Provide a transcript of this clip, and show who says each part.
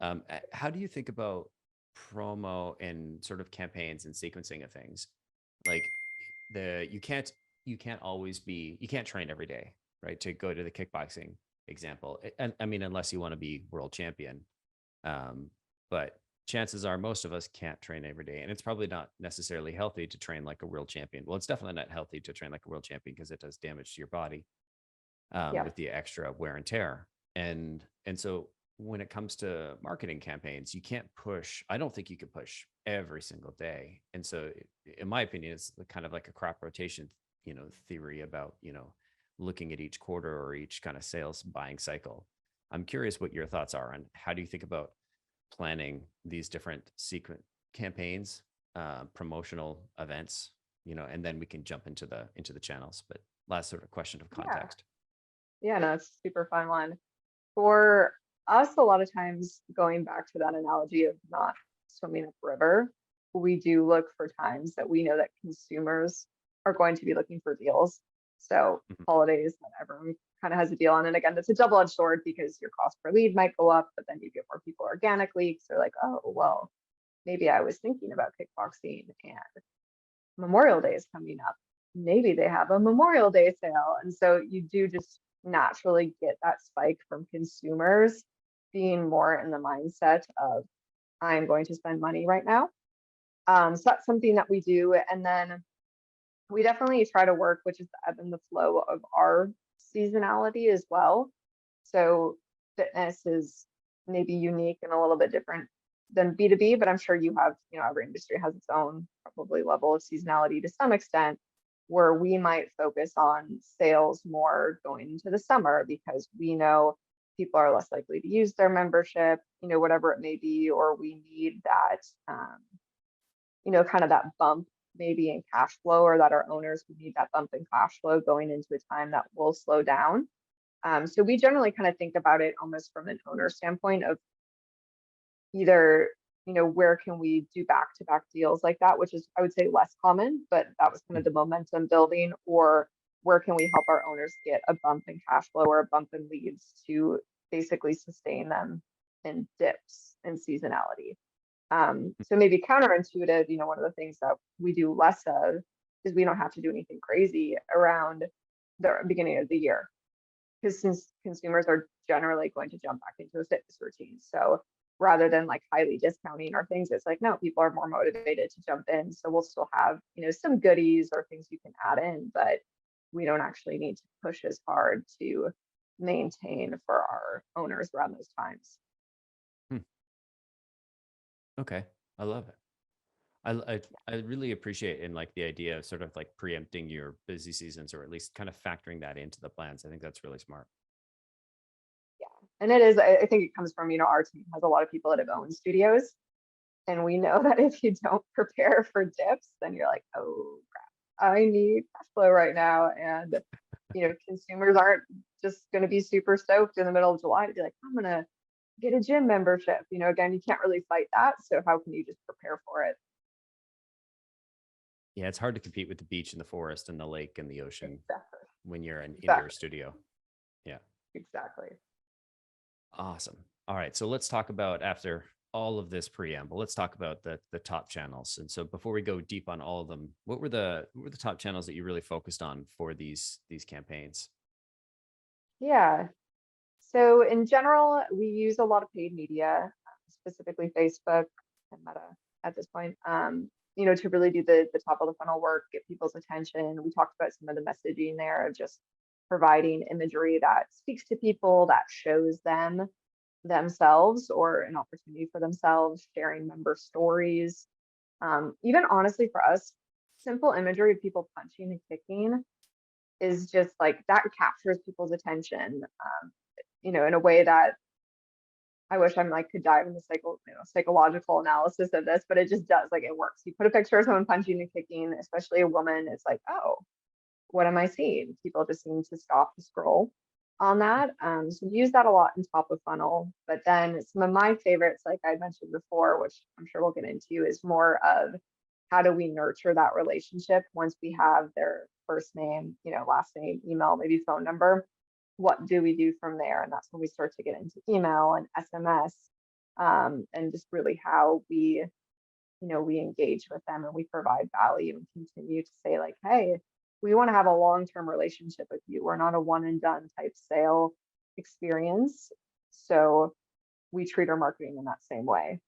Speaker 1: How do you think about promo and sort of campaigns and sequencing of things? Like you can't always be you can't train every day, right? To go to the kickboxing example, and I mean, unless you want to be world champion, but chances are most of us can't train every day, and it's probably not necessarily healthy to train like a world champion. Well, it's definitely not healthy to train like a world champion because it does damage to your body,
Speaker 2: Yeah.
Speaker 1: with the extra wear and tear. And so when it comes to marketing campaigns, you can't push. I don't think you could push every single day. And so, in my opinion, it's kind of like a crop rotation, theory about looking at each quarter or each kind of sales buying cycle. I'm curious what your thoughts are on how do you think about planning these different sequence campaigns, promotional events, and then we can jump into the channels. But last sort of question of
Speaker 2: Yeah.
Speaker 1: context.
Speaker 2: Yeah, no, it's a super fun one. For us, a lot of times going back to that analogy of not swimming upriver, we do look for times that we know that consumers are going to be looking for deals. So
Speaker 1: Mhm.
Speaker 2: holidays that everyone kind of has a deal on. And again, it's a double-edged sword because your cost per lead might go up, but then you get more people organically. So like, oh, well, maybe I was thinking about kickboxing and Memorial Day is coming up. Maybe they have a Memorial Day sale. And so you do just naturally get that spike from consumers being more in the mindset of, I'm going to spend money right now. So that's something that we do. And then we definitely try to work, which is the ebb and the flow of our seasonality as well. So fitness is maybe unique and a little bit different than B2B, but I'm sure you have, every industry has its own probably level of seasonality to some extent, where we might focus on sales more going into the summer because we know people are less likely to use their membership, whatever it may be, or we need that, kind of that bump maybe in cash flow, or that our owners would need that bump in cash flow going into a time that will slow down. So we generally kind of think about it almost from an owner standpoint of either, where can we do back to back deals like that, which is, I would say, less common, but that was kind of
Speaker 1: Mhm.
Speaker 2: the momentum building, or where can we help our owners get a bump in cash flow or a bump in leads to basically sustain them in dips and seasonality. So maybe counterintuitive, one of the things that we do less of is we don't have to do anything crazy around the beginning of the year because since consumers are generally going to jump back into a fitness routine. So rather than like highly discounting or things, it's like, no, people are more motivated to jump in. So we'll still have, some goodies or things you can add in, but we don't actually need to push as hard to maintain for our owners around those times.
Speaker 1: Hmm. Okay, I love it. I really appreciate in like the idea of sort of like preempting your busy seasons, or at least kind of factoring that into the plans. I think that's really smart.
Speaker 2: Yeah. And it is, I think it comes from, our team has a lot of people that have owned studios. And we know that if you don't prepare for dips, then you're like, oh crap, I need cash flow right now. And, consumers aren't just going to be super stoked in the middle of July to be like, I'm going to get a gym membership. Again, you can't really fight that. So how can you just prepare for it?
Speaker 1: Yeah, it's hard to compete with the beach and the forest and the lake and the ocean
Speaker 2: Exactly.
Speaker 1: when you're an indoor
Speaker 2: Exactly.
Speaker 1: studio. Yeah,
Speaker 2: Exactly.
Speaker 1: awesome. All right, so let's talk about after all of this preamble. Let's talk about the top channels. And so before we go deep on all of them, what were the top channels that you really focused on for these campaigns?
Speaker 2: Yeah. So in general, we use a lot of paid media, specifically Facebook and Meta at this point, to really do the top of the funnel work, get people's attention. We talked about some of the messaging there of just providing imagery that speaks to people, that shows them themselves or an opportunity for themselves, sharing member stories. Even honestly, for us, simple imagery of people punching and kicking is just like that captures people's attention, in a way that I wish I'm like could dive into psychological analysis of this, but it just does, like, it works. You put a picture of someone punching and kicking, especially a woman, it's like, oh, what am I seeing? People just seem to stop to scroll on that. So we use that a lot in top of funnel. But then some of my favorites, like I mentioned before, which I'm sure we'll get into, is more of how do we nurture that relationship once we have their first name, last name, email, maybe phone number. What do we do from there? And that's when we start to get into email and SMS. and just really how we, we engage with them and we provide value and continue to say like, hey, we want to have a long-term relationship with you. We're not a one and done type sale experience. So we treat our marketing in that same way.